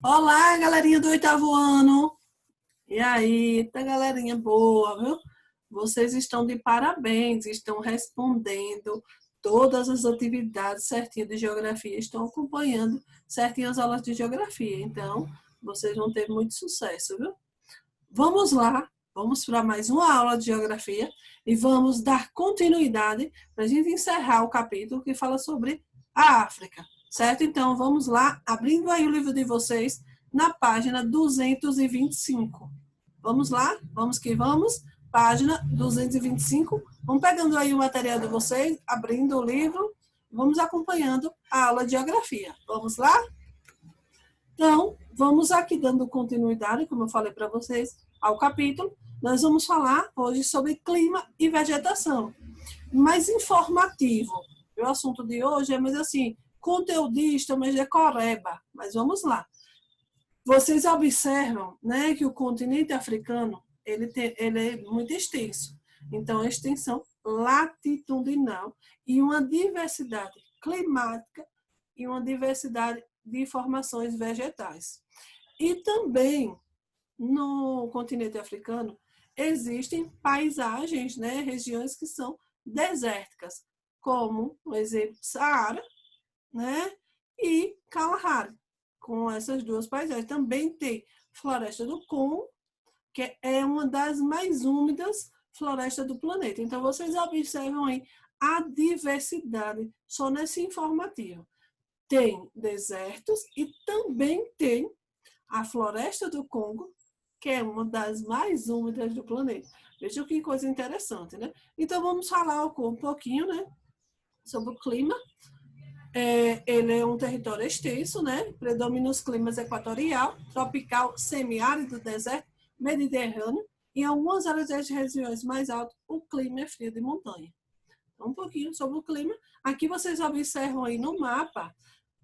Olá, galerinha do oitavo ano. E aí, tá galerinha boa, viu? Vocês estão de parabéns, estão respondendo todas as atividades certinho de geografia, estão acompanhando certinho as aulas de geografia. Então, vocês vão ter muito sucesso, viu? Vamos lá, vamos para mais uma aula de geografia e vamos dar continuidade para a gente encerrar o capítulo que fala sobre a África, certo? Então, vamos lá, abrindo aí o livro de vocês na página 225. Vamos lá? Vamos que vamos. Página 225. Vamos pegando aí o material de vocês, abrindo o livro, vamos acompanhando a aula de geografia. Vamos lá? Então, vamos aqui dando continuidade, como eu falei para vocês, ao capítulo. Nós vamos falar hoje sobre clima e vegetação. Mais informativo. O assunto de hoje é mais assim, conteudista, mas decoreba. Mas vamos lá. Vocês observam, né, que o continente africano ele é muito extenso. Então, a extensão latitudinal e uma diversidade climática e uma diversidade de formações vegetais. E também no continente africano existem paisagens, né, regiões que são desérticas, como, por exemplo, Saara, né, e Kalahari. Com essas duas paisagens também tem floresta do Congo, que é uma das mais úmidas florestas do planeta. Então vocês observam aí a diversidade só nesse informativo. Tem desertos e também tem a floresta do Congo, que é uma das mais úmidas do planeta. Veja que coisa interessante, né? Então vamos falar um pouquinho, né, sobre o clima. Ele é um território extenso, né? Predomina os climas equatorial, tropical, semiárido, deserto, mediterrâneo. Em algumas áreas das regiões mais altas, o clima é frio de montanha. Então, um pouquinho sobre o clima. Aqui vocês observam aí no mapa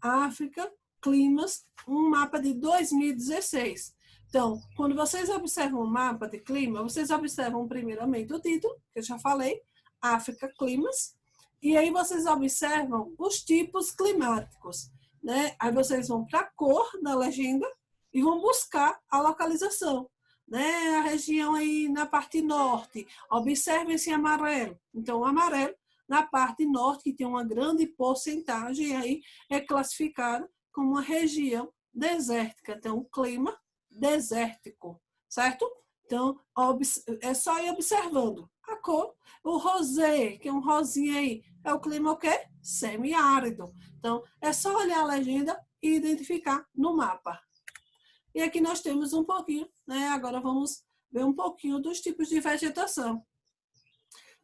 África, climas, um mapa de 2016. Então, quando vocês observam o mapa de clima, vocês observam primeiramente o título, que eu já falei, África, climas, e aí vocês observam os tipos climáticos, né? Aí vocês vão para a cor da legenda e vão buscar a localização, né? A região aí na parte norte, observem esse amarelo. Então, o amarelo na parte norte, que tem uma grande porcentagem, aí é classificado como uma região desértica, então um clima desértico, certo? Então, é só ir observando a cor. O rosé, que é um rosinha aí, é o clima o quê? Semiárido. Então, é só olhar a legenda e identificar no mapa. E aqui nós temos um pouquinho, né? Agora vamos ver um pouquinho dos tipos de vegetação.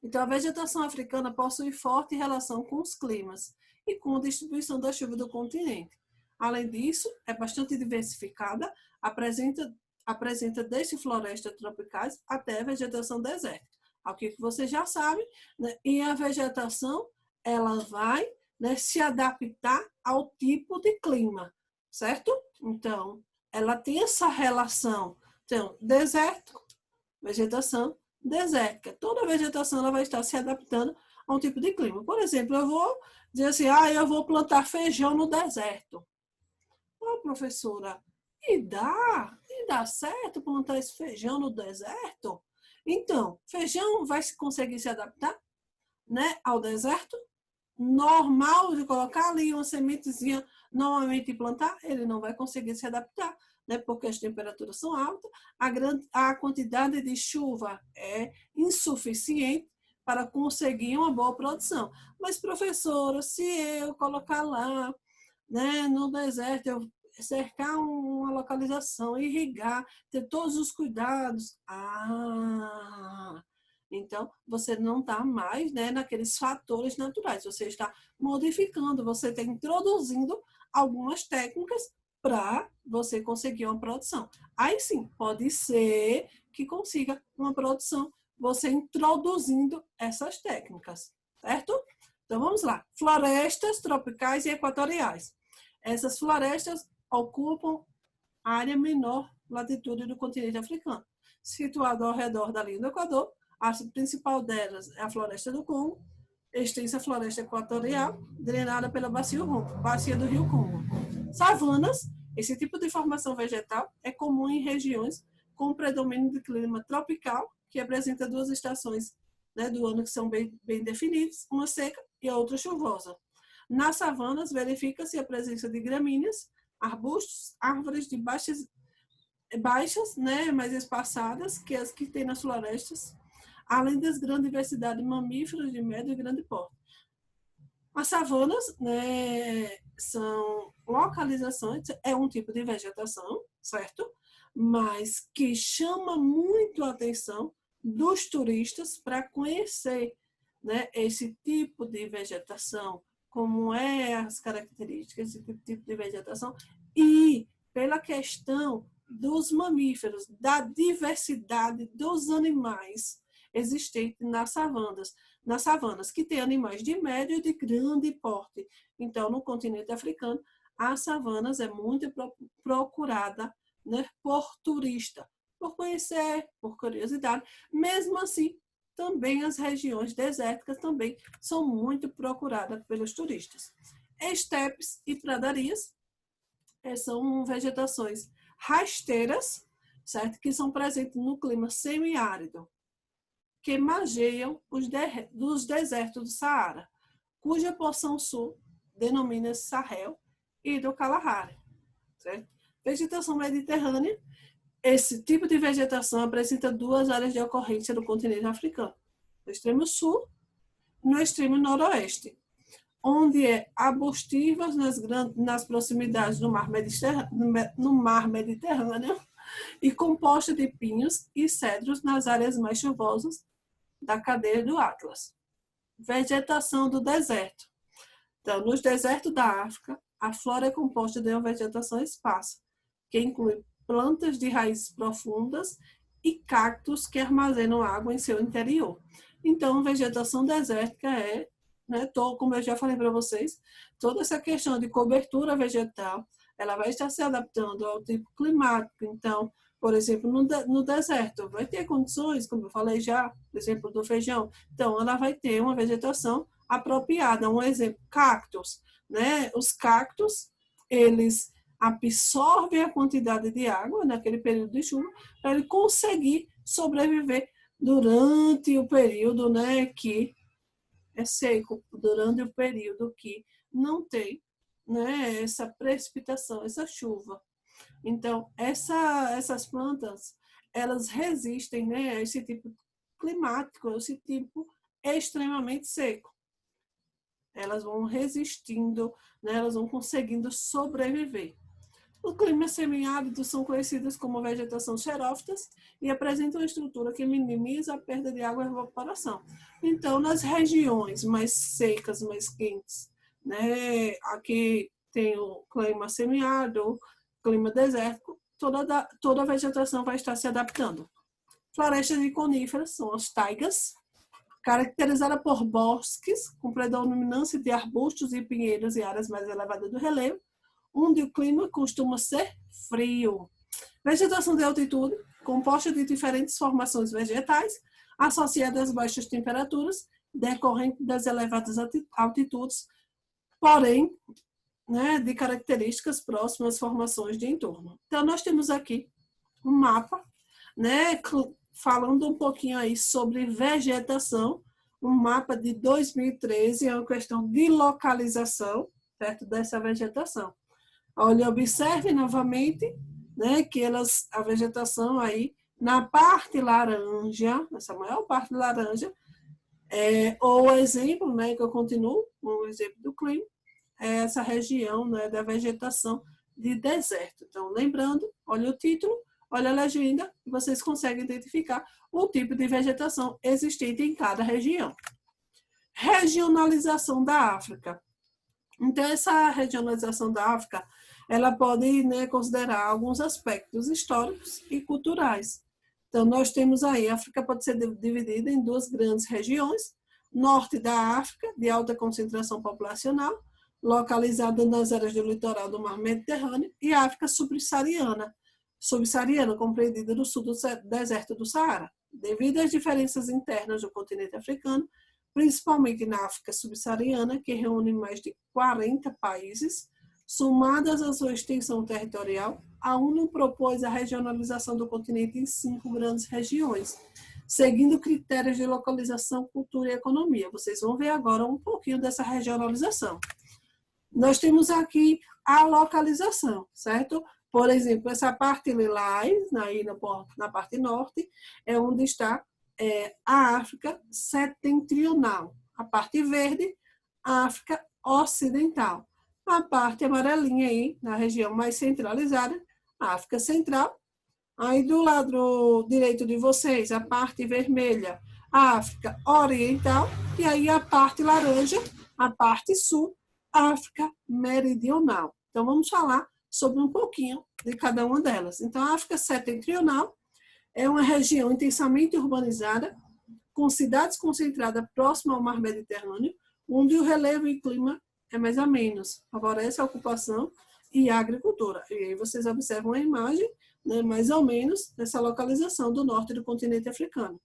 Então, a vegetação africana possui forte relação com os climas e com a distribuição da chuva do continente. Além disso, é bastante diversificada, apresenta desde florestas tropicais até vegetação desértica. O que você já sabe, né? E a vegetação ela vai, né, se adaptar ao tipo de clima, certo? Então, ela tem essa relação. Então, deserto, vegetação desértica. Toda a vegetação ela vai estar se adaptando a um tipo de clima. Por exemplo, eu vou dizer assim, eu vou plantar feijão no deserto. Professora, e dá certo plantar esse feijão no deserto? Então, feijão vai conseguir se adaptar, né, ao deserto? Normal de colocar ali uma sementezinha normalmente e plantar, ele não vai conseguir se adaptar, né? Porque as temperaturas são altas, a quantidade de chuva é insuficiente para conseguir uma boa produção. Mas, professora, se eu colocar lá, né, no deserto, eu cercar uma localização, irrigar, ter todos os cuidados, então, você não está mais, né, naqueles fatores naturais, você está modificando, você está introduzindo algumas técnicas para você conseguir uma produção. Aí sim, pode ser que consiga uma produção você introduzindo essas técnicas, certo? Então vamos lá. Florestas tropicais e equatoriais. Essas florestas ocupam a área menor latitude do continente africano, situado ao redor da linha do Equador. A principal delas é a floresta do Congo, extensa floresta equatorial, drenada pela bacia do Rio Congo. Savanas, Esse tipo de formação vegetal é comum em regiões com predomínio de clima tropical, que apresenta duas estações, né, do ano que são bem definidas, uma seca e a outra chuvosa. Nas savanas, verifica-se a presença de gramíneas, arbustos, árvores de baixas, né, mais espaçadas que as que tem nas florestas, além das grande diversidade de mamíferos de médio e grande porte. As savanas, né, são localizações, é um tipo de vegetação, certo? Mas que chama muito a atenção dos turistas para conhecer, né, esse tipo de vegetação, como é as características desse tipo de vegetação, e pela questão dos mamíferos, da diversidade dos animais existentes nas savanas, que tem animais de médio e de grande porte. Então, no continente africano, as savanas é muito procurada, né, por turista, por conhecer, por curiosidade. Mesmo assim, também as regiões desérticas também são muito procuradas pelos turistas. Estepes e pradarias são vegetações rasteiras, certo? Que são presentes no clima semiárido, que margeiam dos desertos do Saara, cuja porção sul denomina-se Sahel e do Kalahari. Certo? Vegetação mediterrânea. Esse tipo de vegetação apresenta duas áreas de ocorrência no continente africano, no extremo sul e no extremo noroeste, onde é arbustivas nas proximidades do mar Mediterrâneo e composta de pinhos e cedros nas áreas mais chuvosas da cadeia do Atlas. Vegetação do deserto. Então, nos desertos da África, a flora é composta de uma vegetação esparsa, que inclui plantas de raízes profundas e cactos que armazenam água em seu interior. Então, vegetação desértica é, né, como eu já falei para vocês, toda essa questão de cobertura vegetal, ela vai estar se adaptando ao tipo climático. Então, por exemplo, no deserto, vai ter condições, como eu falei já, por exemplo, do feijão. Então, ela vai ter uma vegetação apropriada. Um exemplo, cactos, né? Os cactos, eles absorvem a quantidade de água naquele período de chuva para ele conseguir sobreviver durante o período, né, que é seco, durante o período que não tem, né, essa precipitação, essa chuva. Então, essas plantas, elas resistem, né, a esse tipo climático, a esse tipo extremamente seco. Elas vão resistindo, né, elas vão conseguindo sobreviver. O clima semiárido são conhecidos como vegetação xerófitas e apresentam uma estrutura que minimiza a perda de água e evaporação. Então, nas regiões mais secas, mais quentes, né, aqui tem o clima semiárido, clima desértico, toda a vegetação vai estar se adaptando. Florestas de coníferas são as taigas, caracterizada por bosques com predominância de arbustos e pinheiros e áreas mais elevadas do relevo, onde o clima costuma ser frio. Vegetação de altitude, composta de diferentes formações vegetais, associadas às baixas temperaturas, decorrentes das elevadas altitudes, porém, né, de características próximas às formações de entorno. Então, nós temos aqui um mapa, né, falando um pouquinho aí sobre vegetação, um mapa de 2013, é uma questão de localização, certo, dessa vegetação. Olha, observe novamente, né, que a vegetação aí, na parte laranja, essa maior parte laranja, ou exemplo, né, que eu continuo, um exemplo do clima, é essa região, né, da vegetação de deserto. Então, lembrando, olha o título, olha a legenda, e vocês conseguem identificar o tipo de vegetação existente em cada região. Regionalização da África. Então, essa regionalização da África, ela pode, né, considerar alguns aspectos históricos e culturais. Então, nós temos aí, a África pode ser dividida em duas grandes regiões, norte da África, de alta concentração populacional, localizada nas áreas do litoral do Mar Mediterrâneo, e a África subsaariana, compreendida no sul do deserto do Saara. Devido às diferenças internas do continente africano, principalmente na África subsaariana, que reúne mais de 40 países, Somadas à sua extensão territorial, a ONU propôs a regionalização do continente em 5 grandes regiões, seguindo critérios de localização, cultura e economia. Vocês vão ver agora um pouquinho dessa regionalização. Nós temos aqui a localização, certo? Por exemplo, essa parte lilás, aí na parte norte, é onde está a África setentrional. A parte verde, a África ocidental. A parte amarelinha aí, na região mais centralizada, a África Central. Aí do lado direito de vocês, a parte vermelha, a África Oriental. E aí a parte laranja, a parte sul, a África Meridional. Então vamos falar sobre um pouquinho de cada uma delas. Então a África Setentrional é uma região intensamente urbanizada, com cidades concentradas próximas ao mar Mediterrâneo, onde o relevo e clima é mais a menos, favorece a ocupação e a agricultura. E aí vocês observam a imagem, né, mais ou menos, dessa localização do norte do continente africano.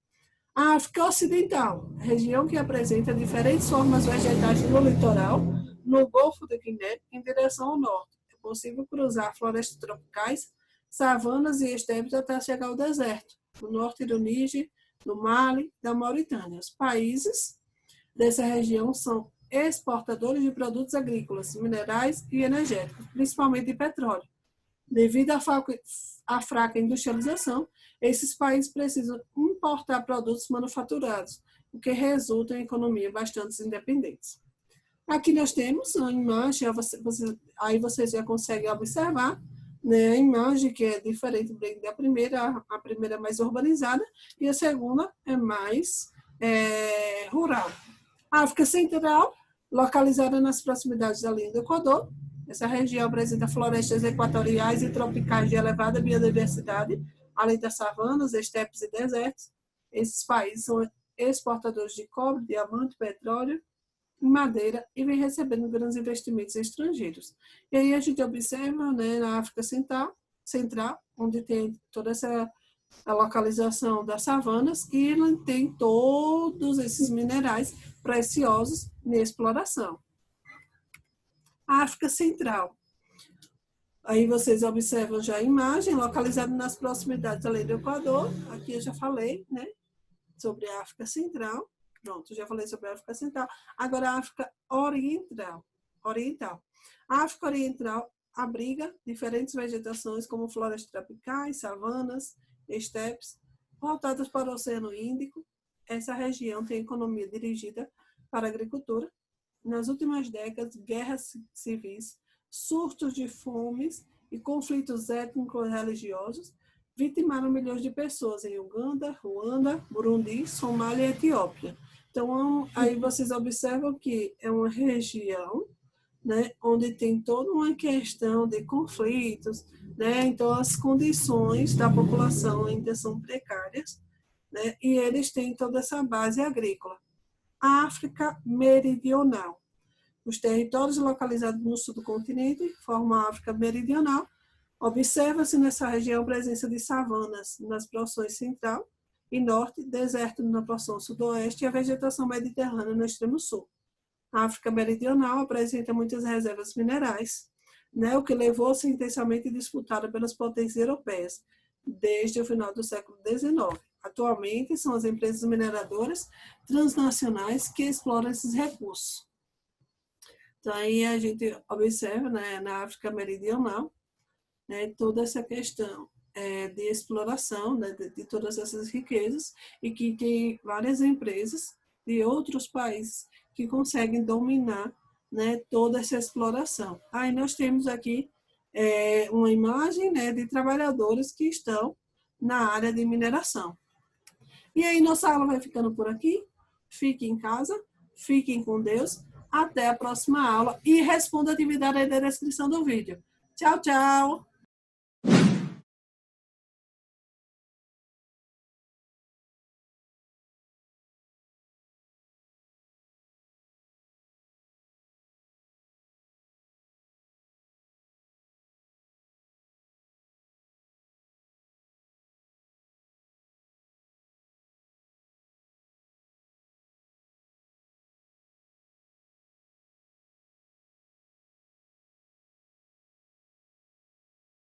A África Ocidental, região que apresenta diferentes formas vegetais no litoral, no Golfo de Guiné, em direção ao norte. É possível cruzar florestas tropicais, savanas e estepes até chegar ao deserto, no norte do Níger, no Mali, da Mauritânia. Os países dessa região são exportadores de produtos agrícolas, minerais e energéticos, principalmente de petróleo. Devido à fraca industrialização, esses países precisam importar produtos manufaturados, o que resulta em economias bastante independentes. Aqui nós temos a imagem, aí vocês já conseguem observar, né, a imagem que é diferente da primeira, a primeira é mais urbanizada e a segunda é mais rural. A África Central, localizada nas proximidades da linha do Equador, essa região apresenta florestas equatoriais e tropicais de elevada biodiversidade, além das savanas, estepes e desertos. Esses países são exportadores de cobre, diamante, petróleo e madeira e vem recebendo grandes investimentos estrangeiros. E aí a gente observa, né, na África Central, onde tem toda essa a localização das savanas e ele tem todos esses minerais preciosos em exploração. A África Central. Aí vocês observam já a imagem, localizada nas proximidades da lei do Equador. Aqui eu já falei, né, sobre a África Central. Pronto, já falei sobre a África Central. Agora a África Oriental. A África Oriental abriga diferentes vegetações, como florestas tropicais, savanas, estepes, voltadas para o Oceano Índico. Essa região tem economia dirigida para a agricultura. Nas últimas décadas, guerras civis, surtos de fomes e conflitos étnicos e religiosos vitimaram milhões de pessoas em Uganda, Ruanda, Burundi, Somália e Etiópia. Então, aí vocês observam que é uma região, né, onde tem toda uma questão de conflitos, né, então as condições da população ainda são precárias, né, e eles têm toda essa base agrícola. A África Meridional. Os territórios localizados no sul do continente formam a África Meridional. Observa-se nessa região a presença de savanas nas porções central e norte, deserto na porção sudoeste e a vegetação mediterrânea no extremo sul. A África Meridional apresenta muitas reservas minerais, né, o que levou a ser intensamente disputada pelas potências europeias desde o final do século XIX. Atualmente, são as empresas mineradoras transnacionais que exploram esses recursos. Então, aí a gente observa, né, na África Meridional, né, toda essa questão de exploração, né, de todas essas riquezas, e que tem várias empresas de outros países que conseguem dominar, né, toda essa exploração. Aí nós temos aqui uma imagem, né, de trabalhadores que estão na área de mineração. E aí nossa aula vai ficando por aqui. Fiquem em casa, fiquem com Deus. Até a próxima aula e responda a atividade aí da descrição do vídeo. Tchau, tchau!